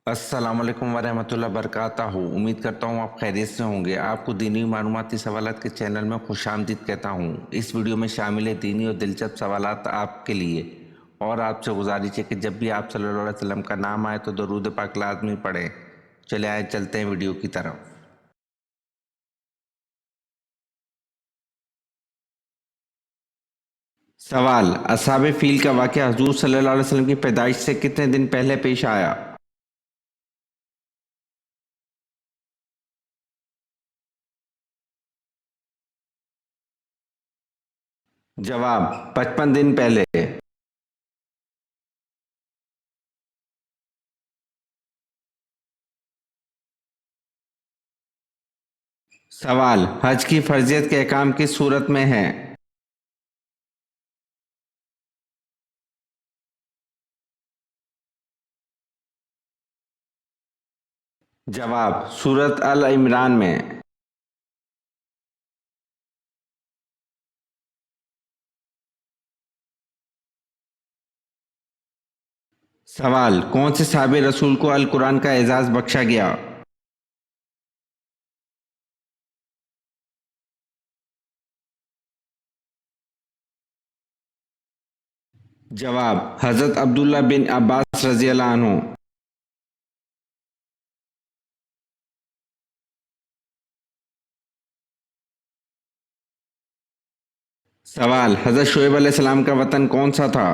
अस्सलाम वालेकुम वरहमतुल्लाह बरकातहू। उम्मीद करता हूँ आप खैरियत से होंगे। आपको दीनी मालूमाती सवालात के चैनल में खुशामदीद कहता हूँ। इस वीडियो में शामिल है दीनी और दिलचस्प सवालात आपके लिए। और आपसे गुजारिश है कि जब भी आप सल्लल्लाहु अलैहि वसल्लम का नाम आए तो दरूद पाक लाज़मी पढ़ें। चले आए चलते हैं वीडियो की तरफ। सवाल, असहाबे फील का वाक़या हुज़ूर सल्लल्लाहु अलैहि वसल्लम की पैदाइश से कितने दिन पहले पेश आया? जवाब, 55 दिन पहले। सवाल, हज की फर्जियत के अहकाम किस सूरत में है? जवाब, सूरत अल इमरान में। सवाल, कौन से साहिब रसूल को अल कुरान का एजाज बख्शा गया? जवाब, हजरत अब्दुल्ला बिन अब्बास रजी अल्लाह अन्हु। सवाल, हजरत शुएब अलैहिस्सलाम का वतन कौन सा था?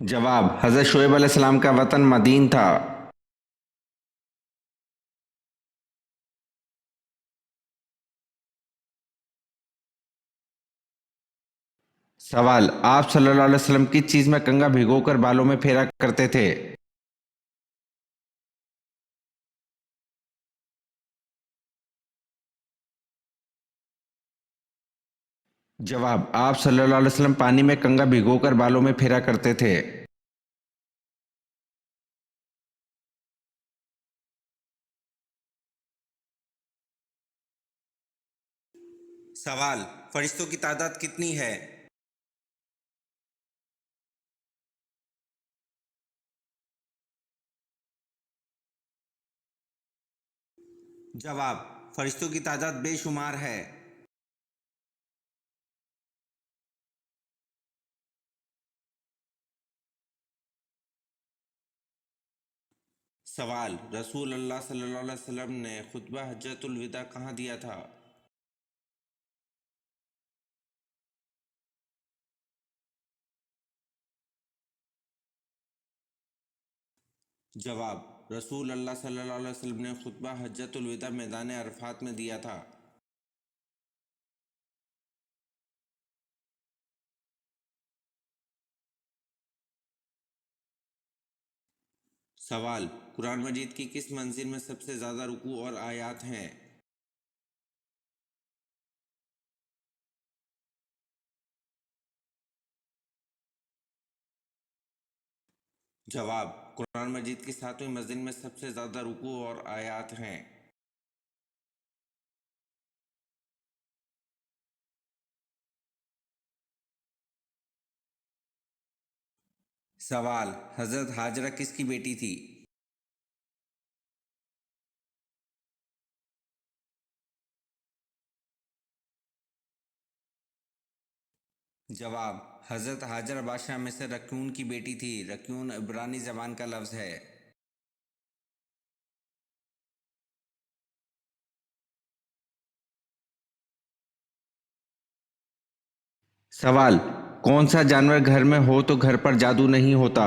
जवाब, हजरत शुएब अलैहिस्सलाम का वतन मदीन था। सवाल, आप सल्लल्लाहु अलैहि वसल्लम किस चीज में कंघा भिगोकर बालों में फेरा करते थे? जवाब, आप सल्लल्लाहु अलैहि वसल्लम पानी में कंघा भिगोकर बालों में फेरा करते थे। सवाल, फरिश्तों की तादाद कितनी है? जवाब, फरिश्तों की तादाद बेशुमार है। सवाल, रसूल अल्लाह सल्लल्लाहु अलैहि वसल्लम ने खुतबा हज्जतुल विदा कहाँ दिया था? जवाब, रसूल अल्लाह सल्लल्लाहु अलैहि वसल्लम ने खुतबा हज्जतुल विदा मैदान अरफात में दिया था। सवाल, कुरान मजीद की किस मंजिल में सबसे ज़्यादा रुकू और आयात हैं? जवाब, कुरान मजीद की 7वीं मंजिल में सबसे ज़्यादा रुकू और आयात हैं। सवाल, हज़रत हाजरा किसकी बेटी थी? जवाब, हज़रत हाजरा बादशाह में से रक्यून की बेटी थी। रक्यून इब्रानी ज़बान का लफ्ज़ है। सवाल, कौन सा जानवर घर में हो तो घर पर जादू नहीं होता?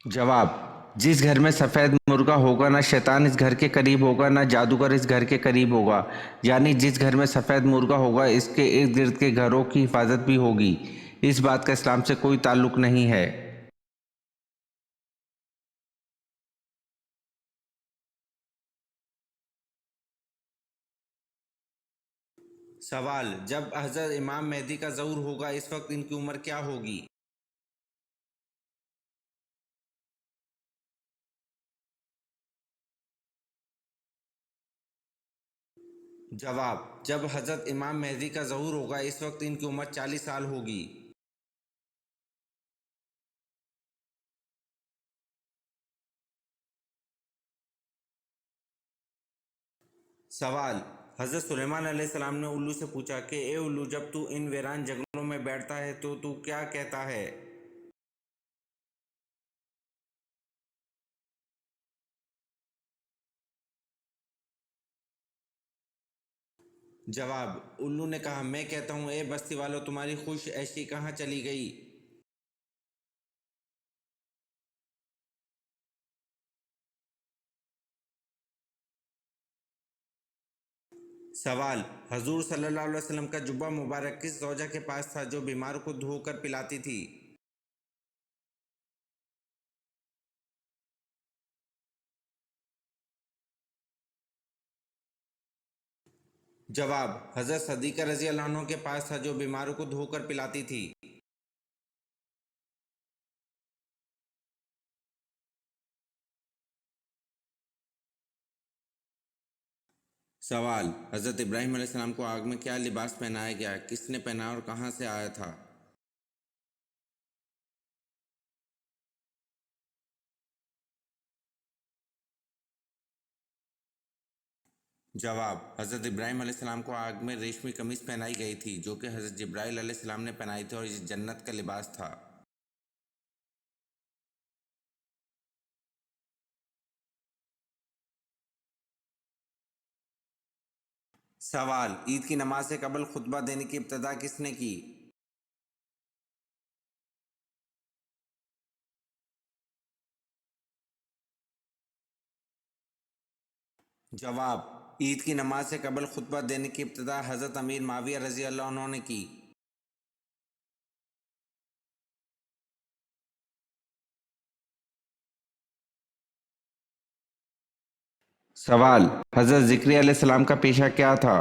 जवाब, जिस घर में सफ़ेद मुर्गा होगा ना शैतान इस घर के करीब होगा ना जादूगर इस घर के करीब होगा। यानी जिस घर में सफ़ेद मुर्गा होगा इसके इर्द गिर्द के घरों की हिफाजत भी होगी। इस बात का इस्लाम से कोई ताल्लुक नहीं है। सवाल, जब हज़रत इमाम मेहदी का ज़हूर होगा इस वक्त इनकी उम्र क्या होगी? जवाब, जब हजरत इमाम मेहदी का ज़हूर होगा इस वक्त इनकी उम्र 40 साल होगी। सवाल, हजरत सुलेमान अलैहिस्सलाम ने उल्लू से पूछा कि ए उल्लू, जब तू इन वीरान जंगलों में बैठता है तो तू क्या कहता है? जवाब, उल्लू ने कहा, मैं कहता हूँ ए बस्ती वालों, तुम्हारी खुश ऐशी कहाँ चली गई? सवाल, हजूर सल्लल्लाहु अलैहि वसल्लम का जुब्बा मुबारक किस ज़ौजा के पास था जो बीमार को धोकर पिलाती थी? जवाब, हजरत सदीक़ा रज़ी अल्लाह अन्हा के पास था जो बीमारों को धोकर पिलाती थी। सवाल, हजरत इब्राहीम अलैहिस्सलाम को आग में क्या लिबास पहनाया गया, किसने पहना और कहाँ से आया था? जवाब, हजरत इब्राहीम अलैहिस्सलाम को आग में रेशमी कमीज पहनाई गई थी जो कि हजरत जिब्राइल अलैहिस्सलाम ने पहनाई थी और ये जन्नत का लिबास था। सवाल, ईद की नमाज से कबल खुतबा देने की इब्तिदा किसने की? जवाब, ईद की नमाज से कबल खुतबा देने की इब्तिदा हजरत अमीर माविया रजी अल्लाह अन्हु ने की। सवाल, हजरत ज़िक्रिया अलैहिस्सलाम का पेशा क्या था?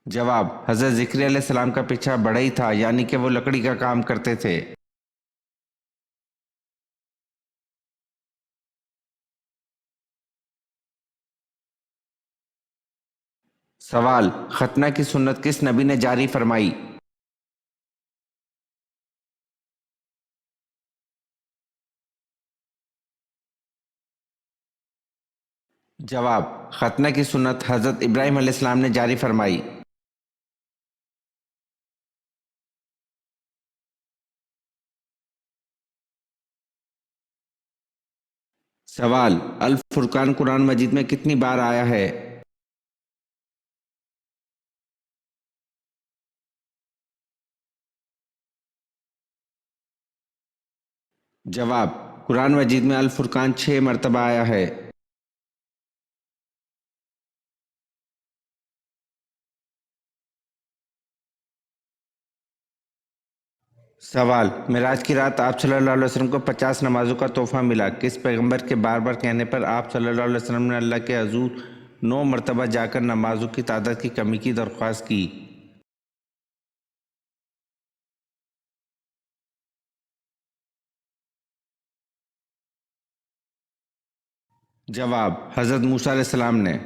जवाब, हजरत ज़िक्रिया अलैहिस्सलाम का पेशा बढ़ई था, यानी कि वो लकड़ी का काम करते थे। सवाल, खतना की सुन्नत किस नबी ने जारी फरमाई? जवाब, खतना की सुन्नत हजरत इब्राहीम अलैहिस्सलाम ने जारी फरमाई। सवाल, अल फुरकान कुरान मजीद में कितनी बार आया है? जवाब, कुरान मजीद में अल फुरकान 6 मरतबा आया है। सवाल, मिराज की रात आप सल्लल्लाहु अलैहि वसल्लम को 50 नमाजों का तोहफा मिला, किस पैगंबर के बार बार कहने पर आप सल्लल्लाहु अलैहि वसल्लम ने अल्लाह के हजूर 9 मरतबा जाकर नमाजों की तादाद की कमी की दरख्वास्त की? जवाब, हजरत मूसा अलैहिस्सलाम ने।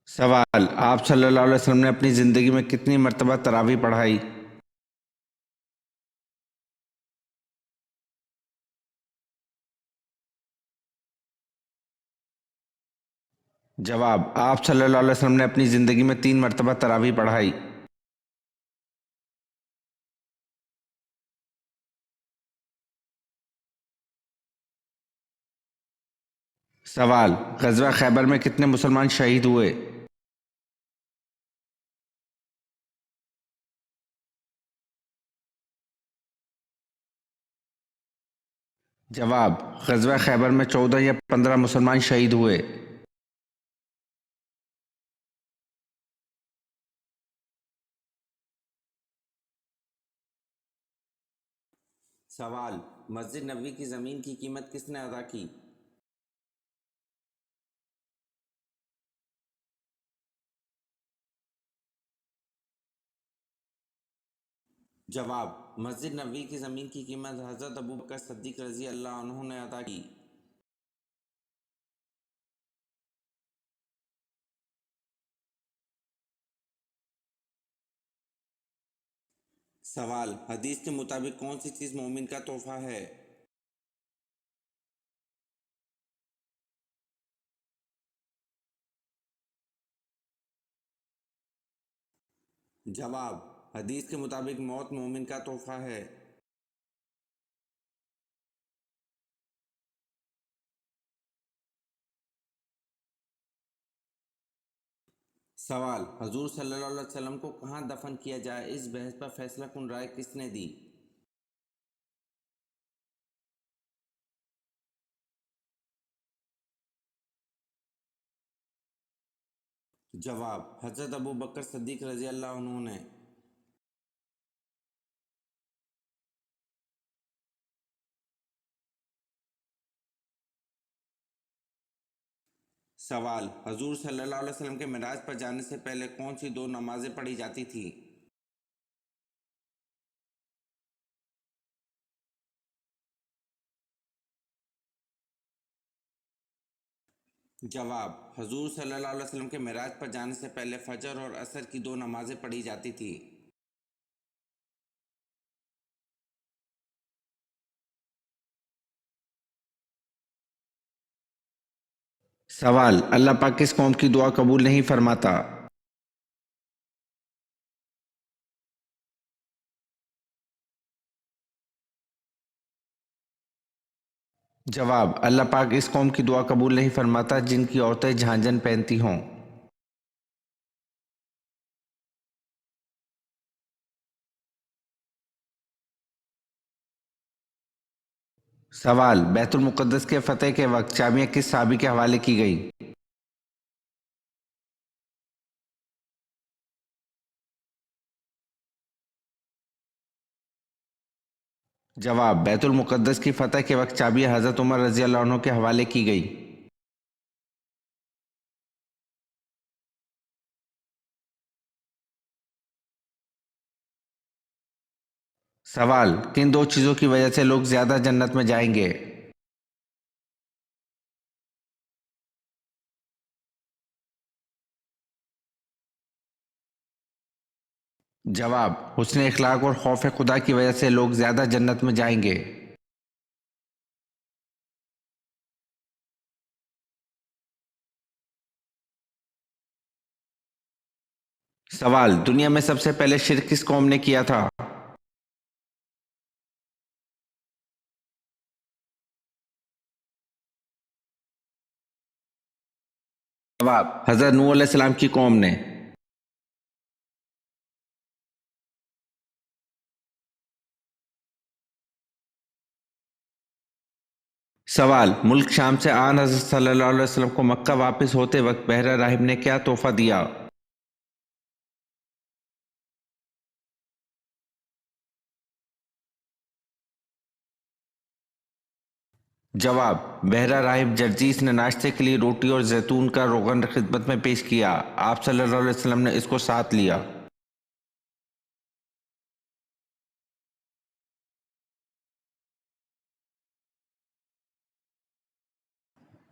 सवाल, आप सल्लल्लाहु अलैहि वसल्लम ने अपनी ज़िंदगी में कितनी मरतबा तरावी पढ़ाई? जवाब, आप सल्लल्लाहु अलैहि वसल्लम ने अपनी ज़िंदगी में 3 मरतबा तरावी पढ़ाई। सवाल, ग़ज़वा खैबर में कितने मुसलमान शहीद हुए? जवाब, ग़ज़वा खैबर में 14 या 15 मुसलमान शहीद हुए। सवाल, मस्जिद नबवी की ज़मीन की कीमत किसने अदा की? जवाब, मस्जिद नबवी की ज़मीन की कीमत हज़रत अबू बकर सिद्दीक़ रज़ी अल्लाह अन्हु ने अदा की। सवाल, हदीस के मुताबिक कौन सी चीज़ मोमिन का तोहफा है? जवाब, हदीस के मुताबिक मौत मोमिन का तोहफा है। सवाल, हजूर सल्लल्लाहु अलैहि वसल्लम को कहाँ दफन किया जाए, इस बहस पर फैसला कुन राय किसने दी? जवाब, हज़रत अबू बकर सिद्दीक़ रज़ी अल्लाह अन्हु ने। सवाल, हजूर सल्लल्लाहु अलैहि वसल्लम के मिराज पर जाने से पहले कौन सी दो नमाजें पढ़ी जाती थी? जवाब, हजूर सल्लल्लाहु अलैहि वसल्लम के मिराज पर जाने से पहले फजर और असर की दो नमाजें पढ़ी जाती थी। सवाल, अल्लाह पाक किस कौम की दुआ कबूल नहीं फरमाता? जवाब, अल्लाह पाक इस कौम की दुआ कबूल नहीं फरमाता जिनकी औरतें झांझन पहनती हों। सवाल, बैतुल मुक़द्दस के फतेह के वक्त चाबियां किस साहबी के हवाले की गई? जवाब, बैतुल मुक़द्दस की फतह के वक्त चाबियां हज़रत उमर रज़ी अल्लाह अन्हु के हवाले की गई। सवाल, किन दो चीज़ों की वजह से लोग ज़्यादा जन्नत में जाएंगे? जवाब, हुस्न इखलाक और खौफ खुदा की वजह से लोग ज़्यादा जन्नत में जाएंगे। सवाल, दुनिया में सबसे पहले शिर्क किस कौम ने किया था? जवाब, हज़रत नूह अलैहिस्सलाम की कौम ने। सवाल, मुल्क शाम से आन हज़रत सल्लल्लाहु अलैहि वसल्लम को मक्का वापस होते वक्त बहरा राहिब ने क्या तोहफा दिया? जवाब, बहरा राहिब जर्जीस ने नाश्ते के लिए रोटी और जैतून का रोगन खिदमत में पेश किया। आप सल्लल्लाहु अलैहि वसल्लम ने इसको साथ लिया।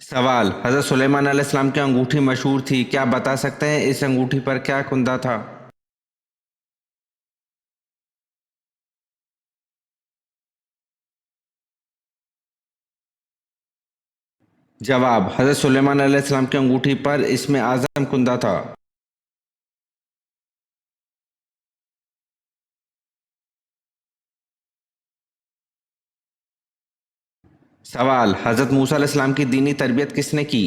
सवाल, हज़रत सुलेमान अलैहिस्सलाम की अंगूठी मशहूर थी, क्या आप बता सकते हैं इस अंगूठी पर क्या कुंदा था? जवाब, हज़रत सुलेमान अलैहिस्सलाम की अंगूठी पर इसमें आज़म कुंदा था। सवाल, हज़रत मूसा अलैहिस्सलाम की दीनी तरबियत किसने की?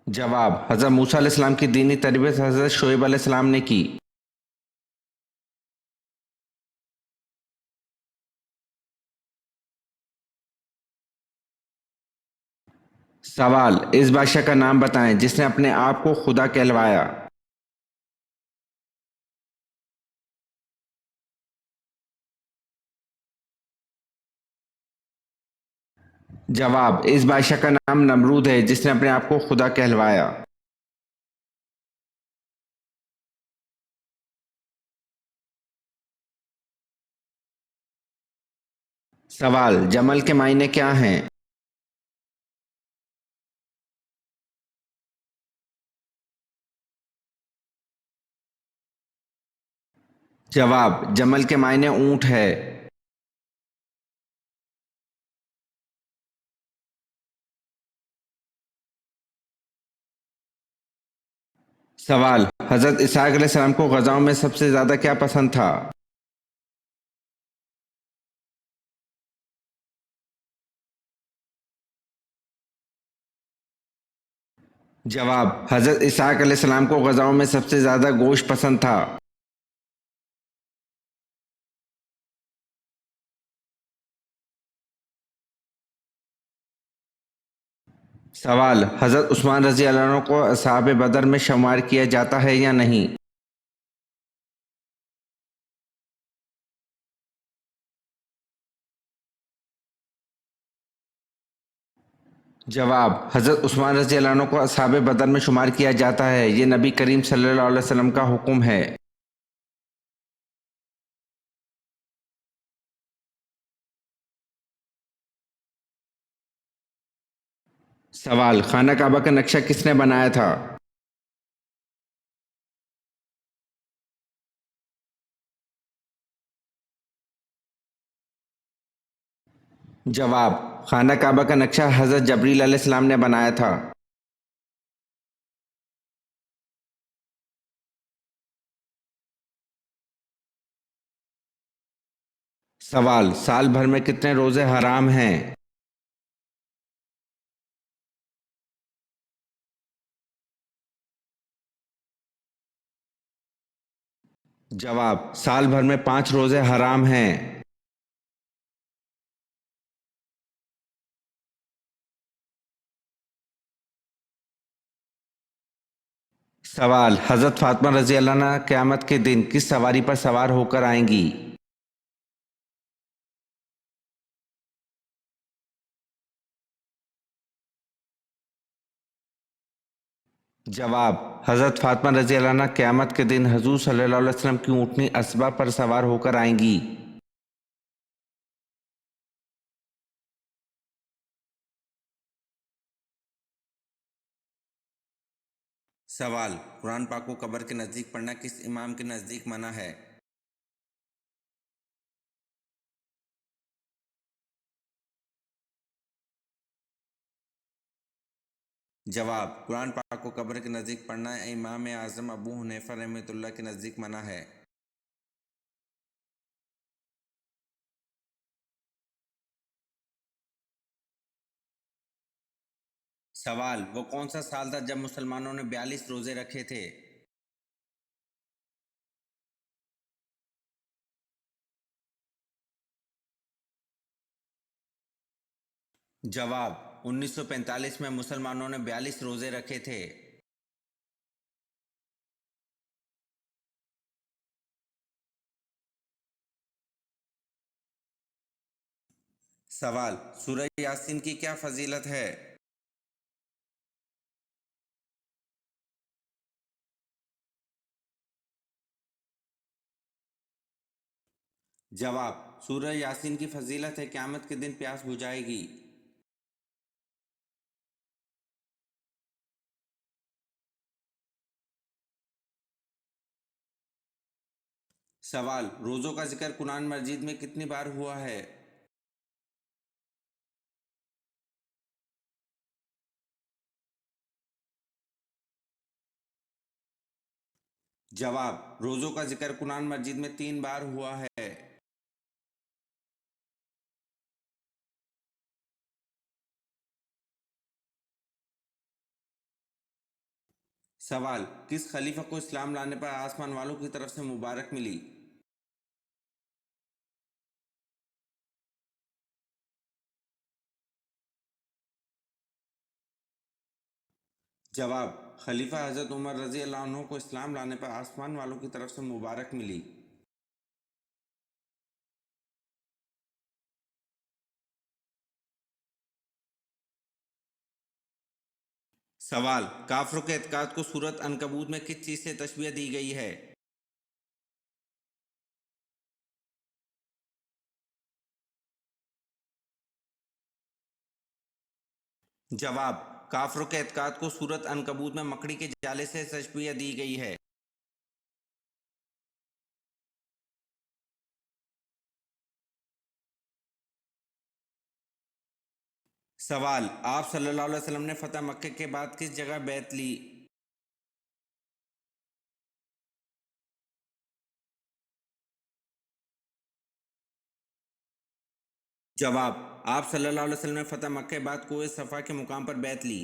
जवाब, हज़रत मूसा अलैहिस्सलाम की दीनी तरबियत हज़रत शोएब अलैहिस्सलाम ने की। सवाल, इस बादशाह का नाम बताएं जिसने अपने आप को खुदा कहलवाया। जवाब, इस बादशाह का नाम नमरूद है जिसने अपने आप को खुदा कहलवाया। सवाल, जमल के मायने क्या हैं? जवाब, जमल के मायने ऊंट है। सवाल, हजरत इसहाक अलैहिस्सलाम को ग़ज़ाओं में सबसे ज्यादा क्या पसंद था? जवाब, हजरत इसहाक अलैहिस्सलाम को ग़ज़ाओं में सबसे ज्यादा गोश्त पसंद था। सवाल, हजरत उस्मान रजी अल्लाह अन्हु को असहाब बदर में शुमार किया जाता है या नहीं? जवाब, हजरत उस्मान रजी अल्लाह अन्हु को असहाब बदर में शुमार किया जाता है। ये नबी करीम सल्लल्लाहु अलैहि वसल्लम का हुक्म है। सवाल, खाना काबा का नक्शा किसने बनाया था? जवाब, खाना काबा का नक्शा हजरत जबरील अलैहिस्सलाम ने बनाया था। सवाल, साल भर में कितने रोजे हराम हैं? जवाब, साल भर में 5 रोजे हराम हैं। सवाल, हजरत फातिमा रजी अल्लाह अन्हा क़यामत के दिन किस सवारी पर सवार होकर आएंगी? जवाब, हजरत फातिमा रजी अल्लाह अन्हा क़यामत के दिन हजूर सल्लल्लाहु अलैहि वसल्लम की ऊँटनी अस्बा पर सवार होकर आएंगी। सवाल, कुरान पाक को कब्र के नज़दीक पढ़ना किस इमाम के नज़दीक मना है? जवाब, कुरान पाक को कब्र के नज़दीक पढ़ना इमाम आज़म अबू हनीफा रहमतुल्लाह के नज़दीक मना है। सवाल, वो कौन सा साल था जब मुसलमानों ने 42 रोजे रखे थे? जवाब, 1945 में मुसलमानों ने 42 रोजे रखे थे। सवाल, सूरह यासीन की क्या फजीलत है? जवाब, सूरह यासीन की फजीलत है क़यामत के दिन प्यास बुझाएगी। सवाल, रोज़ों का जिक्र कुरान मजीद में कितनी बार हुआ है? जवाब, रोज़ों का जिक्र कुरान मजीद में 3 बार हुआ है। सवाल, किस खलीफा को इस्लाम लाने पर आसमान वालों की तरफ से मुबारक मिली? जवाब, खलीफा हजरत उमर रजी अल्लाह अन्हु को इस्लाम लाने पर आसमान वालों की तरफ से मुबारक मिली। सवाल, काफरों के एतकाद को सूरत अनकबूत में किस चीज से तशबीह दी गई है? जवाब, काफरों के एतकाद को सूरत अनकबूत में मकड़ी के जाले से तशबीह दी गई है। सवाल, आप सल्लल्लाहु अलैहि वसल्लम ने फतह मक्के के बाद किस जगह बैत ली? जवाब, आप सल्लल्लाहु अलैहि वसल्लम ने फतह मक्के के बाद कुए सफ़ा के मुकाम पर बैत ली।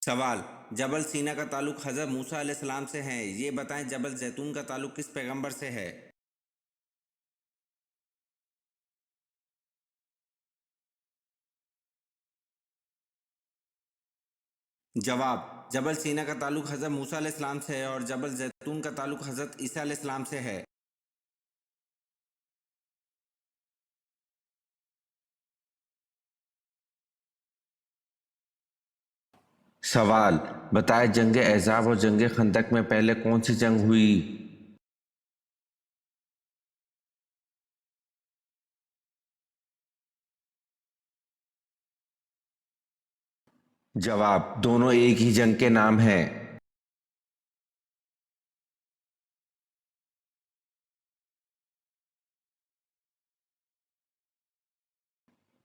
सवाल, जबल सीना का ताल्लुक हज़रत मूसा अलैहिस्सलाम से है, ये बताएं जबल जैतून का ताल्लुक किस पैगंबर से है? जवाब, जबल सीना का ताल्लुक हज़रत मूसा अलैहिस्सलाम से है और जबल जैतून का ताल्लुक हज़रत ईसा अलैहिस्सलाम से है। सवाल, बताएं जंग अहज़ाब और जंग खंदक में पहले कौन सी जंग हुई? जवाब, दोनों एक ही जंग के नाम हैं।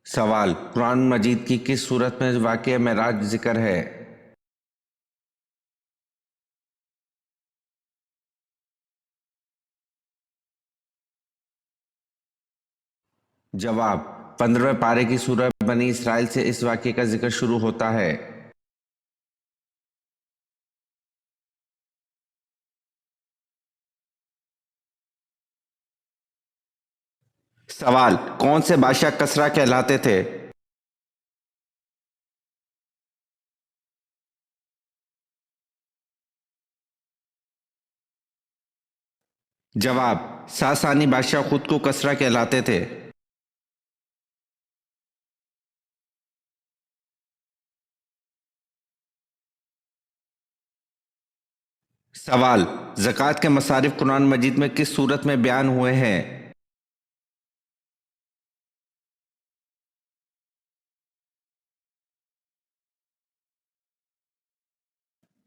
सवाल, कुरान मजीद की किस सूरत में वाक़या मेराज जिक्र है? जवाब, 15वें पारे की सूरत बनी इसराइल से इस वाक़ये का जिक्र शुरू होता है। सवाल, कौन से बादशाह कसरा कहलाते थे? जवाब, सासानी बादशाह खुद को कसरा कहलाते थे। सवाल, ज़कात के मसारिफ कुरान मजीद में किस सूरत में बयान हुए हैं?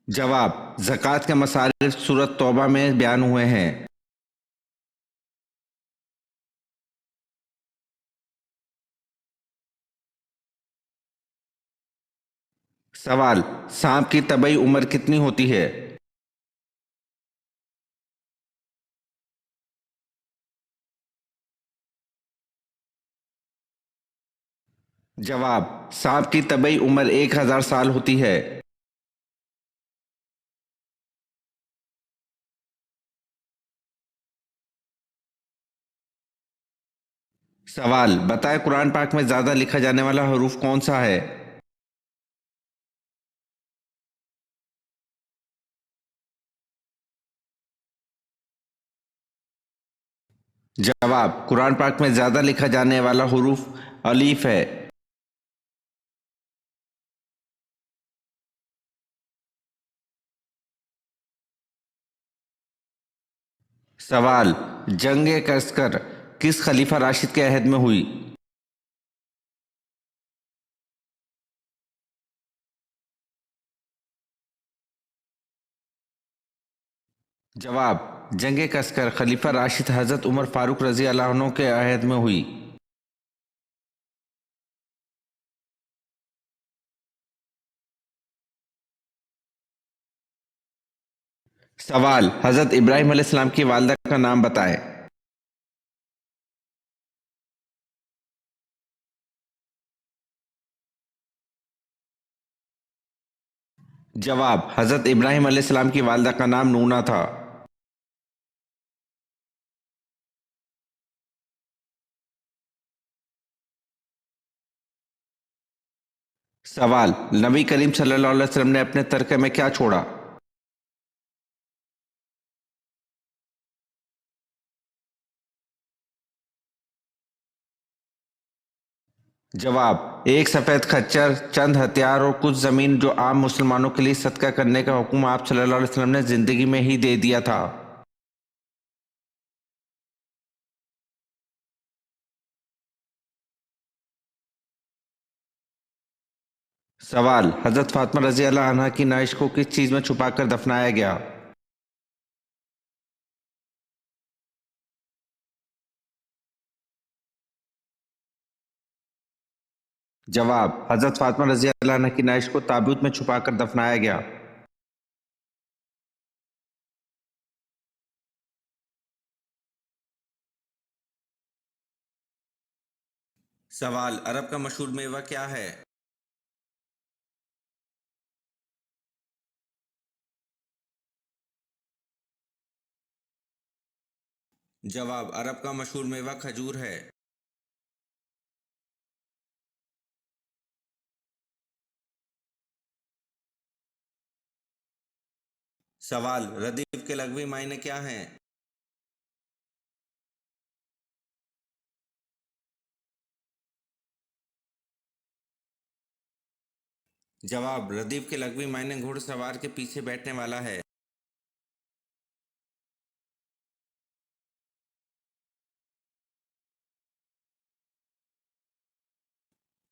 जवाब, ज़कात के मसारिफ सूरत तौबा में बयान हुए हैं। सवाल, सांप की तबई उम्र कितनी होती है? जवाब, सांप की तबई उम्र 1000 साल होती है। सवाल, बताएं कुरान पाक में ज़्यादा लिखा जाने वाला हरूफ कौन सा है? जवाब, कुरान पाक में ज़्यादा लिखा जाने वाला हरूफ अलीफ है। सवाल, जंग कसकर किस खलीफा राशिद के अहद में हुई? जवाब, जंग कसकर खलीफा राशिद हज़रत उमर फारूक रजी अल्लाह अन्हु के अहद में हुई। सवाल, हज़रत इब्राहिम अलैहिस्सलाम की वालदा का नाम बताएं। जवाब, हज़रत इब्राहिम अलैहिस्सलाम की वालदा का नाम नूना था। सवाल, नबी करीम सल्लल्लाहु अलैहि वसल्लम ने अपने तरके में क्या छोड़ा? जवाब, एक सफेद खच्चर, चंद हथियार और कुछ जमीन जो आम मुसलमानों के लिए सदका करने का हुक्म आप सल्लल्लाहु अलैहि वसल्लम ने जिंदगी में ही दे दिया था। सवाल, हजरत फातिमा रजी अल्लाह अन्हा की नाइश को किस चीज में छुपाकर दफनाया गया? जवाब, हजरत फातिमा रजी अल्लाह अन्हा की नाइश को ताबूत में छुपाकर दफनाया गया। सवाल, अरब का मशहूर मेवा क्या है? जवाब, अरब का मशहूर मेवा खजूर है। सवाल, रदीफ के लग़वी मायने क्या हैं? जवाब, रदीफ के लग़वी मायने घुड़सवार के पीछे बैठने वाला है।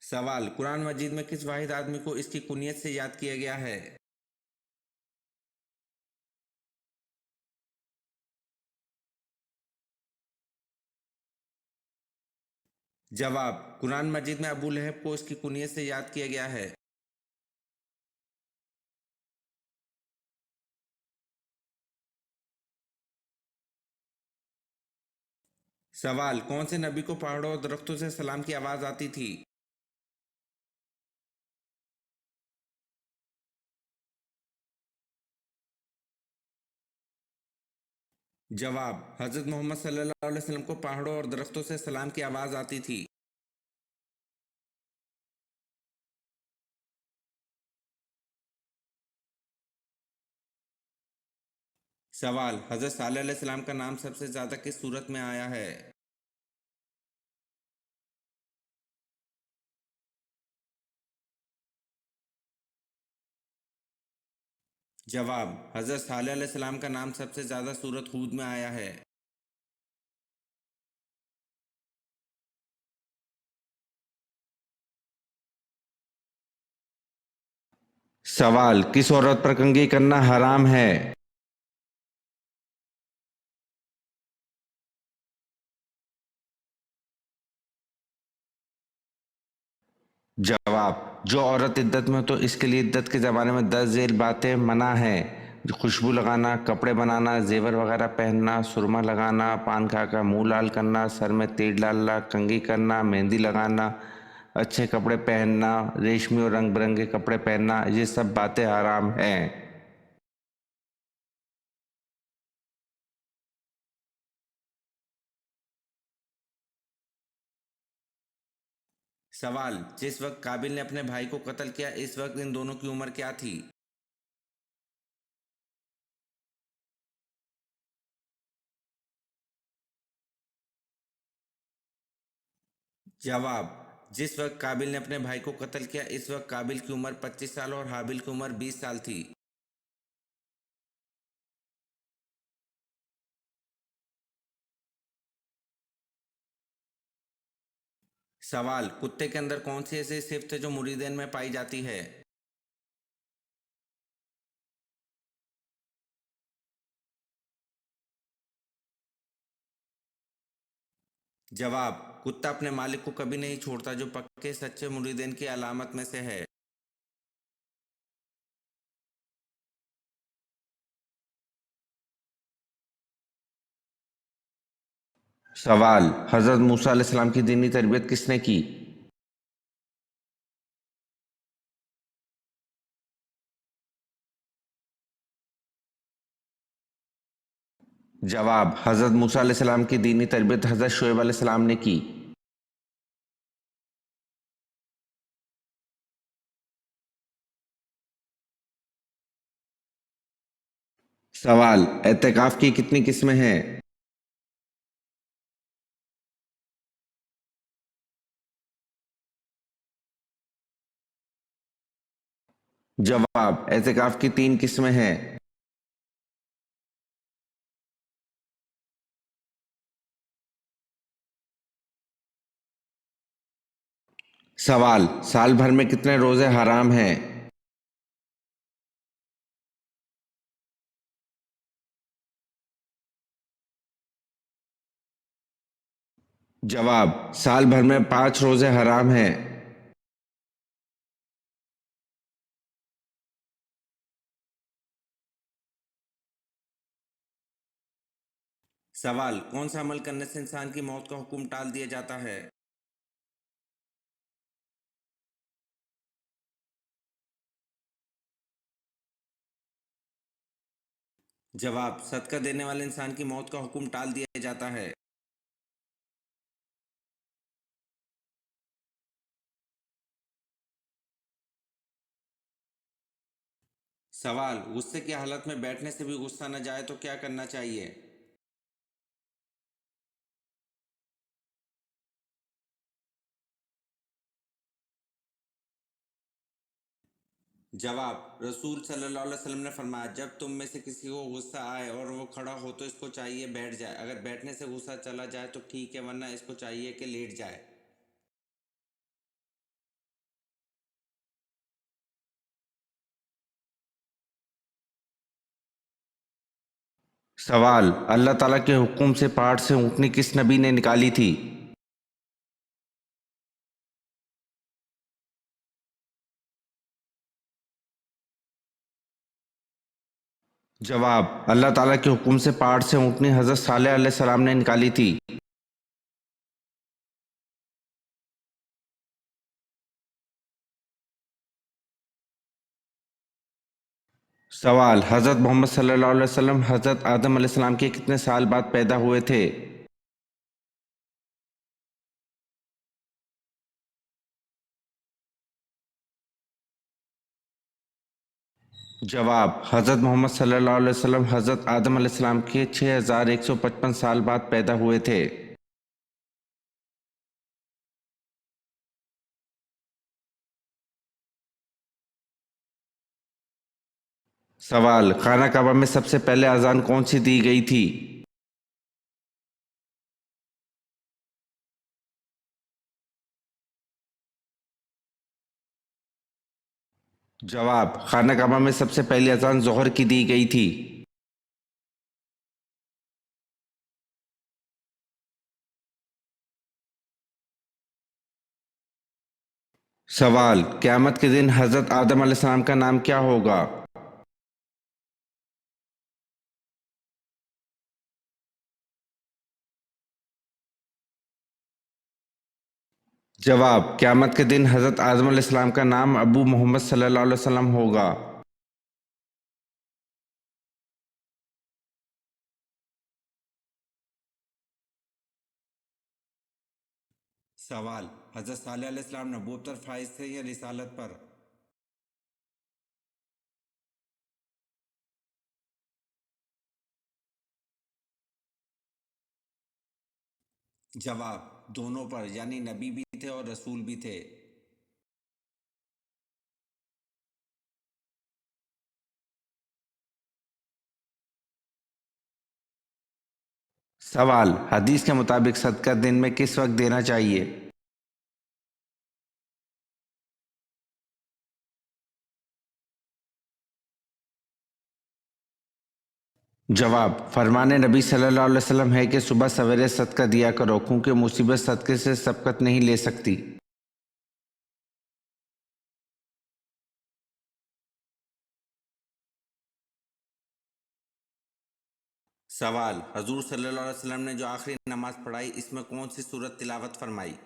सवाल, कुरान मजीद में किस वाहिद आदमी को इसकी कुनियत से याद किया गया है? जवाब, कुरान मजीद में अबू लहब को इसकी कुनियत से याद किया गया है। सवाल, कौन से नबी को पहाड़ों और दरख्तों से सलाम की आवाज आती थी? जवाब, हजरत मोहम्मद सल्लल्लाहु अलैहि वसल्लम को पहाड़ों और दरख्तों से सलाम की आवाज आती थी। सवाल, हजरत सालेह अलैहिस्सलाम का नाम सबसे ज्यादा किस सूरत में आया है? जवाब, हजरत सालेह अलैहिस्सलाम का नाम सबसे ज्यादा सूरत हूद में आया है। सवाल, किस औरत पर कंघी करना हराम है? जवाब, जो औरत इद्दत में हो तो इसके लिए इद्दत के ज़माने में 10 झेल बातें मना है। खुशबू लगाना, कपड़े बनाना, जेवर वगैरह पहनना, सुरमा लगाना, पान खाकर मुंह लाल करना, सर में तेल डालना, कंघी करना, मेहंदी लगाना, अच्छे कपड़े पहनना, रेशमी और रंग बिरंगे कपड़े पहनना, ये सब बातें हराम हैं। सवाल, जिस वक्त काबिल ने अपने भाई को कत्ल किया इस वक्त इन दोनों की उम्र क्या थी? जवाब, जिस वक्त काबिल ने अपने भाई को कत्ल किया इस वक्त काबिल की उम्र 25 साल और हाबिल की उम्र 20 साल थी। सवाल, कुत्ते के अंदर कौन सी ऐसी सिफ्त है जो मुरीदेन में पाई जाती है? जवाब, कुत्ता अपने मालिक को कभी नहीं छोड़ता जो पक्के सच्चे मुरीदेन की अलामत में से है। सवाल, हजरत मूसा अलैहिस्सलाम की दीनी तरबियत किसने की? जवाब, हजरत मूसा अलैहिस्सलाम की दीनी तरबियत हजरत शुएब अलैहिस्सलाम ने की। सवाल, एतकाफ की कितनी किस्में हैं? जवाब, एतिकाफ की 3 किस्में हैं। सवाल, साल भर में कितने रोजे हराम हैं? जवाब, साल भर में 5 रोजे हराम हैं। सवाल, कौन सा अमल करने से इंसान की मौत का हुक्म टाल दिया जाता है? जवाब, सदका देने वाले इंसान की मौत का हुक्म टाल दिया जाता है। सवाल, गुस्से की हालत में बैठने से भी गुस्सा न जाए तो क्या करना चाहिए? जवाब, रसूल सल्लल्लाहु अलैहि वसल्लम ने फरमाया, जब तुम में से किसी को गुस्सा आए और वो खड़ा हो तो इसको चाहिए बैठ जाए। अगर बैठने से गुस्सा चला जाए तो ठीक है, वरना इसको चाहिए कि लेट जाए। सवाल, अल्लाह ताला के हुक्म से पहाड़ से ऊँटनी किस नबी ने निकाली थी? जवाब, अल्लाह ताला के हुक्म से पहाड़ से ऊँटनी हज़रत सालेह अलैहिस्सलाम ने निकाली थी। सवाल, हज़रत मोहम्मद सल्लल्लाहु अलैहि वसल्लम हज़रत आदम अलैहिस्सलाम के कितने साल बाद पैदा हुए थे? जवाब, हज़रत मोहम्मद सल्लल्लाहु अलैहि वसल्लम हज़रत आदम अलैहिस्सलाम के 6155 साल बाद पैदा हुए थे। सवाल, खाना काबा में सबसे पहले अजान कौन सी दी गई थी? जवाब, खाना काबा में सबसे पहली अजान जोहर की दी गई थी। सवाल, क़यामत के दिन हज़रत आदम अलैहिस्सलाम का नाम क्या होगा? जवाब, क़यामत के दिन हज़रत आदम अलैहिस्सलाम का नाम अबू मोहम्मद सल्लल्लाहु अलैहि वसल्लम होगा। सवाल, हज़रत सालेह अलैहिस्सलाम नबूवत पर फाइज थे या रिसालत पर? जवाब, दोनों पर, यानी नबी भी थे और रसूल भी थे। सवाल, हदीस के मुताबिक सदका दिन में किस वक्त देना चाहिए? जवाब, फरमाने नबी सल्लल्लाहु अलैहि वसल्लम है कि सुबह सवेरे सदका दिया करो, क्योंकि मुसीबत सदके से सबकत नहीं ले सकती। सवाल, हजूर सल्लल्लाहु अलैहि वसल्लम ने जो आखिरी नमाज पढ़ाई, इसमें कौन सी सूरत तिलावत फरमाई?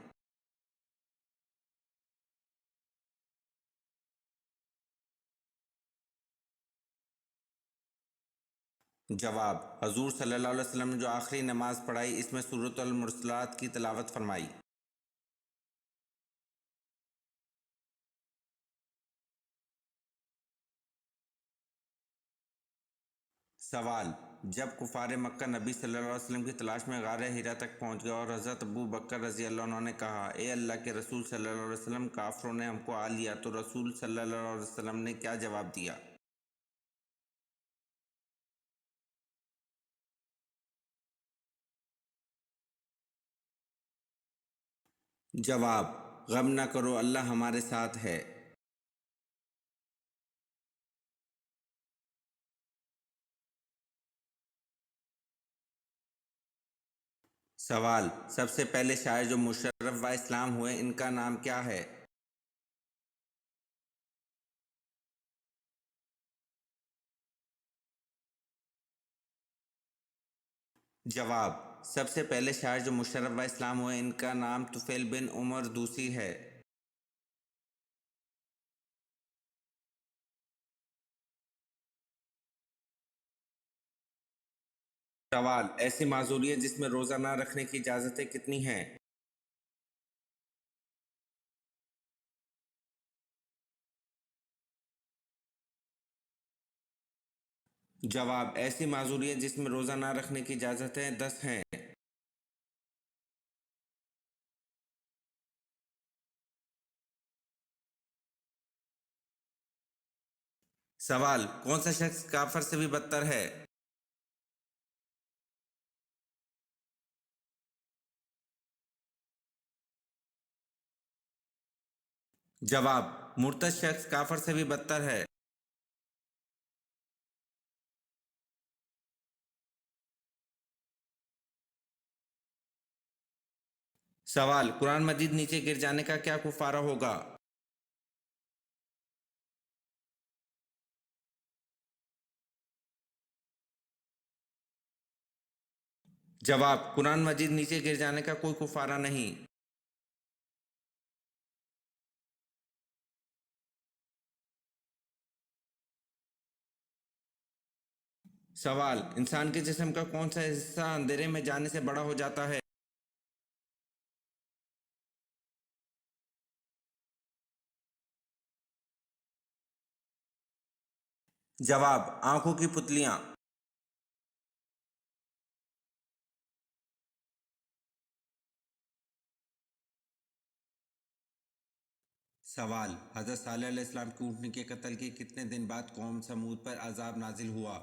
जवाब, हजूर सल्लल्लाहु अलैहि वसल्लम ने जो आखिरी नमाज पढ़ाई, इसमें सूरत अल मुरसलात की तिलावत फरमाई। सवाल, जब कुफार मक्का नबी सल्लल्लाहु अलैहि वसल्लम की तलाश में गार हिरा तक पहुंच गए और हज़रत अबू बकर रज़ी अल्लाह अन्हु ने कहा, ए अल्लाह के रसूल सल्लल्लाहु अलैहि वसल्लम, काफरों ने हमको आ लिया, तो रसूल सल्लल्लाहु अलैहि वसल्लम ने क्या जवाब दिया? जवाब, गम न करो, अल्लाह हमारे साथ है। सवाल, सबसे पहले शायर जो मुशर्रफ व इस्लाम हुए, इनका नाम क्या है? जवाब, सबसे पहले शायर जो मुशर्रफ व इस्लाम हुए, इनका नाम तुफैल बिन उमर दूसी है। सवाल, ऐसी माजूरियत जिसमें रोज़ा ना रखने की इजाज़तें कितनी हैं? जवाब, ऐसी माजूरियत जिसमें रोज़ा ना रखने की इजाज़तें 10 हैं। सवाल, कौन सा शख्स काफर से भी बदतर है? जवाब, मुर्तद शख्स काफर से भी बदतर है। सवाल, कुरान मजीद नीचे गिर जाने का क्या कुफारा होगा? जवाब, कुरान मजीद नीचे गिर जाने का कोई कुफारा नहीं। सवाल, इंसान के जिस्म का कौन सा हिस्सा अंधेरे में जाने से बड़ा हो जाता है? जवाब, आंखों की पुतलियां। सवाल, हज़रत सालेह अलैहिस्सलाम की ऊँटनी के कत्ल के कितने दिन बाद कौम समूद पर अजाब नाजिल हुआ?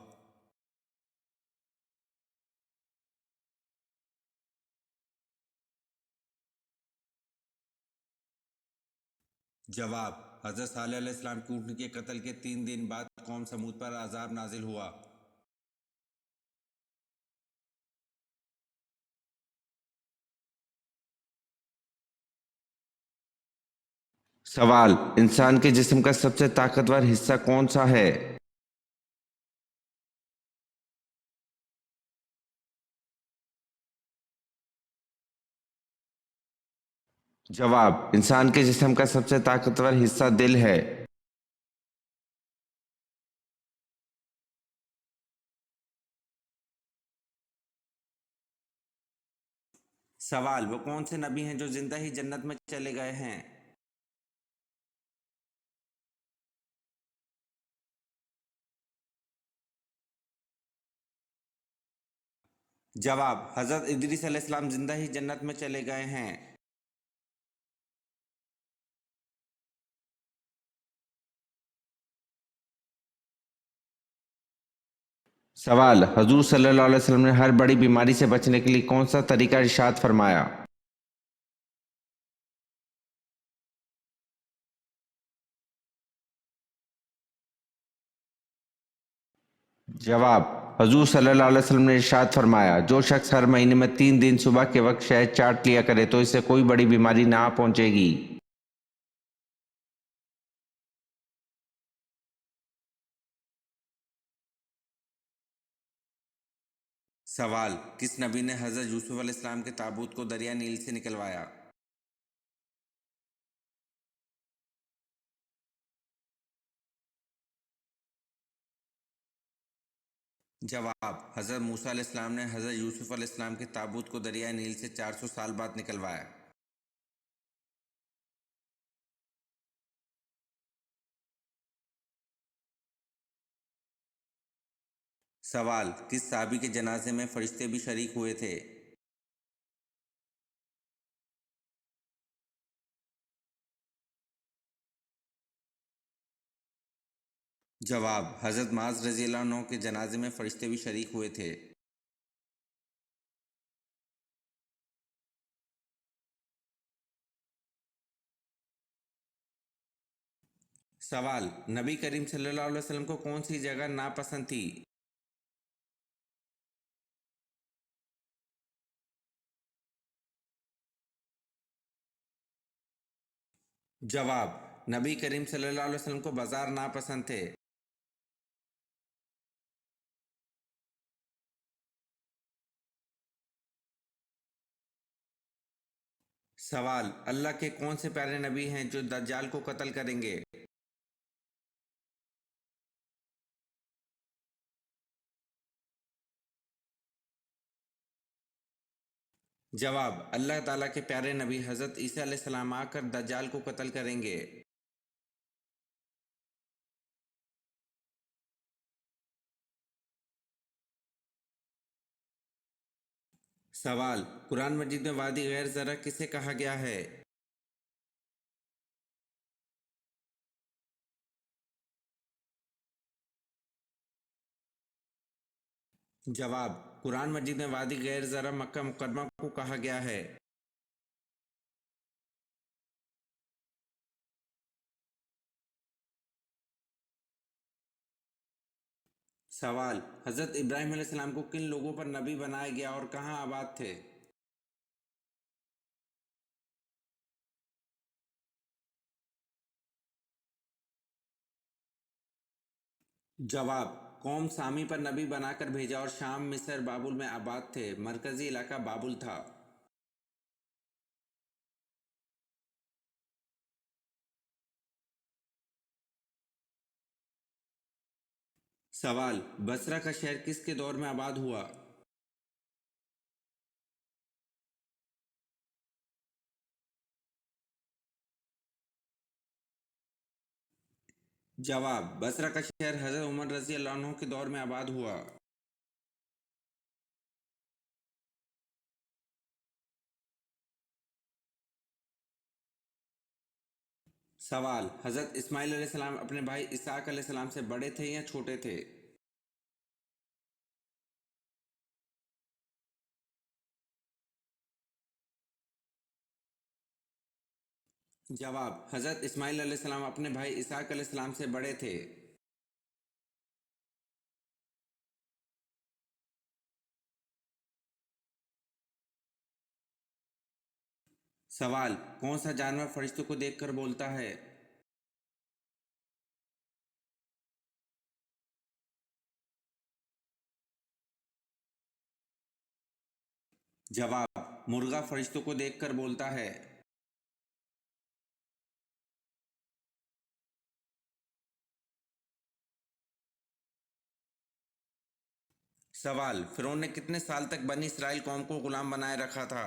जवाब, हज़रत सालेह अलैहिस्सलाम की ऊँटनी के कत्ल के 3 दिन बाद कौम समूद पर अजाब नाजिल हुआ। सवाल, इंसान के जिस्म का सबसे ताकतवर हिस्सा कौन सा है? जवाब, इंसान के जिस्म का सबसे ताकतवर हिस्सा दिल है। सवाल, वो कौन से नबी हैं जो जिंदा ही जन्नत में चले गए हैं? जवाब, हज़रत इदरीस अलैहिस्सलाम जिंदा ही जन्नत में चले गए हैं। सवाल, हजूर सल्लल्लाहु अलैहि वसल्लम ने हर बड़ी बीमारी से बचने के लिए कौन सा तरीका इरशाद फरमाया? जवाब, हजूर सल्लल्लाहु अलैहि वसल्लम ने इरशाद फरमाया, जो शख्स हर महीने में 3 दिन सुबह के वक्त शहद चाट लिया करे तो इससे कोई बड़ी बीमारी ना पहुंचेगी। सवाल, किस नबी ने हज़रत यूसुफ अलैहिस्सलाम के ताबूत को दरिया नील से निकलवाया? जवाब, हज़रत मूसा अलैहिस्सलाम ने हज़रत यूसुफ अलैहिस्सलाम के ताबूत को दरिया नील से 400 साल बाद निकलवाया। सवाल, किस साहबी के जनाजे में फरिश्ते भी शरीक हुए थे? जवाब, हज़रत माज रज़ी अल्लाह अन्हु के जनाजे में फरिश्ते भी शरीक हुए थे। सवाल, नबी करीम सल्लल्लाहु अलैहि वसल्लम को कौन सी जगह नापसंद थी? जवाब, नबी करीम सल्लल्लाहु अलैहि वसल्लम को बाजार नापसंद थे। सवाल, अल्लाह के कौन से प्यारे नबी हैं जो दज्जाल को कत्ल करेंगे? जवाब, अल्लाह ताला के प्यारे नबी हज़रत ईसा अलैहिस्सलाम आकर दज्जाल को कत्ल करेंगे। सवाल, कुरान मजीद में वादी गैर ज़रा किसे कहा गया है? जवाब, कुरान मजीद में वादी गैर ज़रा मक्का मुकर्रमा को कहा गया है। सवाल, हज़रत इब्राहीम अलैहिस्सलाम को किन लोगों पर नबी बनाया गया और कहाँ आबाद थे? जवाब, कौम सामी पर नबी बनाकर भेजा और शाम, मिस्र, बाबुल में आबाद थे। मरकज़ी इलाका बाबुल था। सवाल, बसरा का शहर किसके दौर में आबाद हुआ? जवाब, बसरा का शहर हज़रत उमर रज़ी अल्लाह अन्हु के दौर में आबाद हुआ। सवाल, हज़रत इस्माइल अलैहिस्सलाम अपने भाई इसहाक अलैहिस्सलाम से बड़े थे या छोटे थे? जवाब, हज़रत इस्माइल अलैहिस्सलाम अपने भाई इसहाक अलैहिस्सलाम से बड़े थे। सवाल, कौन सा जानवर फरिश्तों को देखकर बोलता है? जवाब, मुर्गा फरिश्तों को देखकर बोलता है। सवाल, फिरौन ने कितने साल तक बनी इसराइल कौम को गुलाम बनाए रखा था?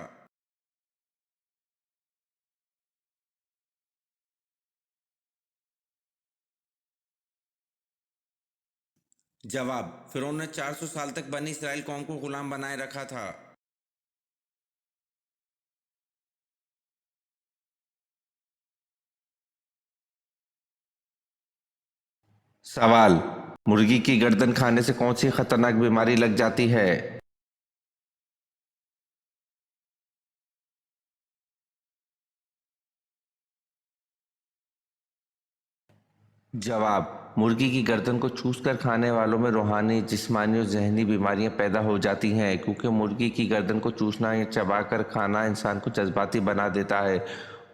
जवाब, फिरौन ने 400 साल तक बनी इसराइल कौम को गुलाम बनाए रखा था। सवाल, मुर्गी की गर्दन खाने से कौन सी खतरनाक बीमारी लग जाती है? जवाब, मुर्गी की गर्दन को चूसकर खाने वालों में रूहानी, जिस्मानी और ज़हनी बीमारियां पैदा हो जाती हैं, क्योंकि मुर्गी की गर्दन को चूसना या चबाकर खाना इंसान को जज्बाती बना देता है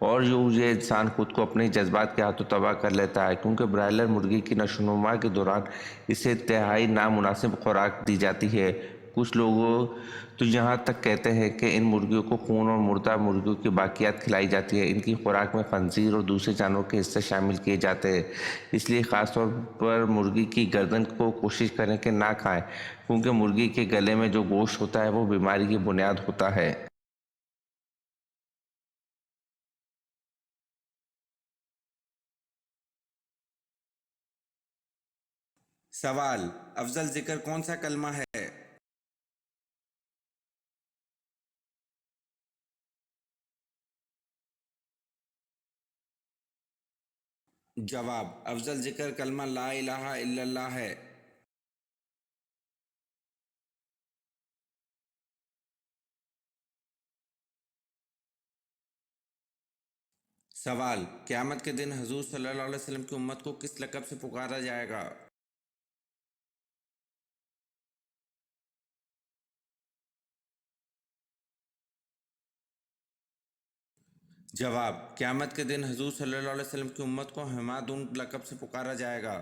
और ये इंसान खुद को अपने जज्बात के हाथों तबाह कर लेता है, क्योंकि ब्रायलर मुर्गी की नशोनुमा के दौरान इसे इंतहाई नामुनासिब खुराक दी जाती है। कुछ लोगों तो यहाँ तक कहते हैं कि इन मुर्गियों को खून और मुर्दा मुर्गियों की बाकियात खिलाई जाती है। इनकी खुराक में खंजीर और दूसरे जानवरों के हिस्से शामिल किए जाते हैं। इसलिए ख़ासतौर पर मुर्गी की गर्दन को कोशिश करें कि ना खाएं, क्योंकि मुर्गी के गले में जो गोश्त होता है वो बीमारी की बुनियाद होता है। सवाल, अफजल जिक्र कौन सा कलमा है? जवाब, अफजल जिक्र कलमा ला इलाहा इल्लल्लाह है। सवाल, क़यामत के दिन हुज़ूर सल्लल्लाहु अलैहि वसल्लम की उम्मत को किस लक़ब से पुकारा जाएगा? जवाब, क़यामत के दिन हुज़ूर सल्लल्लाहु अलैहि वसल्लम की उम्मत को हमादुन लक़ब से पुकारा जाएगा।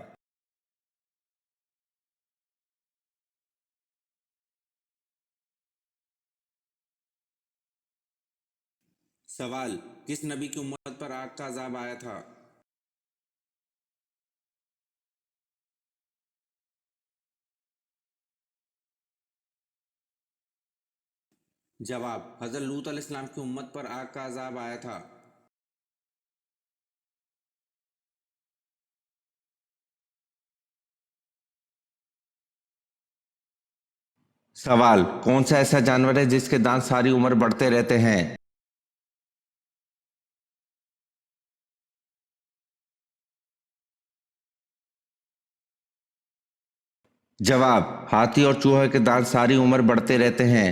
सवाल, किस नबी की उम्मत पर आग का अज़ाब आया था? जवाब, हज़रत लूत अलैहिस्सलाम की उम्मत पर आग का अज़ाब आया था। सवाल, कौन सा ऐसा जानवर है जिसके दांत सारी उम्र बढ़ते रहते हैं? जवाब, हाथी और चूहे के दांत सारी उम्र बढ़ते रहते हैं।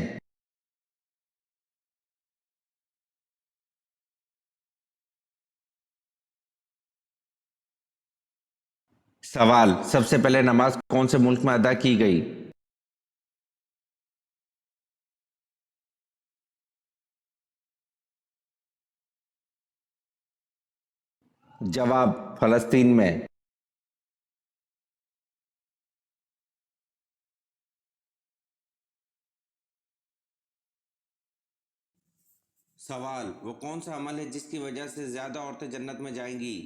सवाल, सबसे पहले नमाज कौन से मुल्क में अदा की गई? जवाब, फलस्तीन में। सवाल, वो कौन सा अमल है जिसकी वजह से ज्यादा औरतें जन्नत में जाएंगी?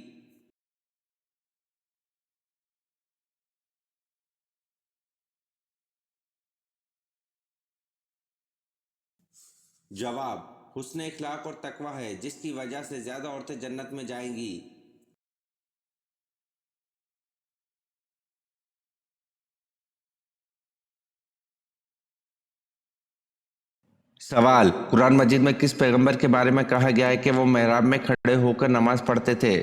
जवाब, हुस्न इखलाक और तकवा है जिसकी वजह से ज्यादा औरतें जन्नत में जाएंगी। सवाल, कुरान मजीद में किस पैगंबर के बारे में कहा गया है कि वो मेहराब में खड़े होकर नमाज पढ़ते थे?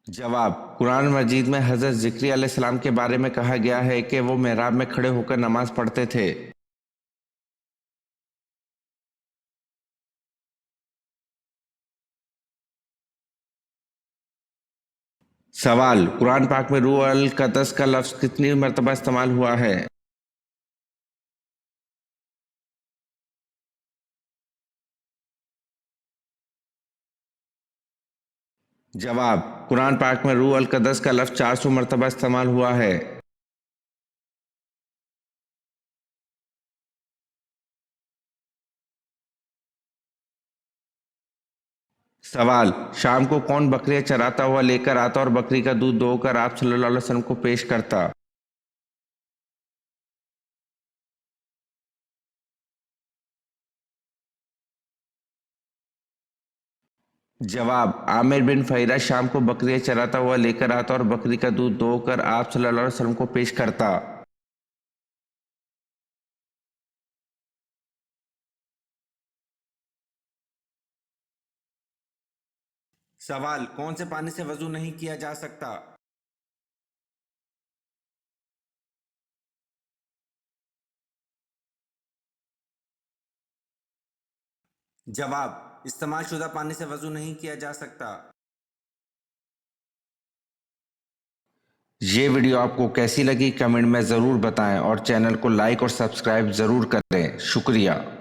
जवाब, कुरान मजीद में हज़रत ज़िक्रिया अलैहिस्सलाम के बारे में कहा गया है कि वो मेहराब में खड़े होकर नमाज पढ़ते थे। सवाल, कुरान पाक में रूह अल कदस का लफ्ज़ कितनी मरतबा इस्तेमाल हुआ है? जवाब, कुरान पाक में रूह अल कदस का लफ्ज़ 400 मरतबा इस्तेमाल हुआ है। सवाल, शाम को कौन बकरियां चराता हुआ लेकर आता और बकरी का दूध दोहकर आप सल्लल्लाहु अलैहि वसल्लम को पेश करता? जवाब, आमिर बिन फहीरा शाम को बकरियां चराता हुआ लेकर आता और बकरी का दूध दोहकर आप सल्लल्लाहु अलैहि वसल्लम को पेश करता। सवाल, कौन से पानी से वजू नहीं किया जा सकता? जवाब, इस्तेमाल शुदा पानी से वजू नहीं किया जा सकता। ये वीडियो आपको कैसी लगी कमेंट में ज़रूर बताएं और चैनल को लाइक और सब्सक्राइब ज़रूर करें। शुक्रिया।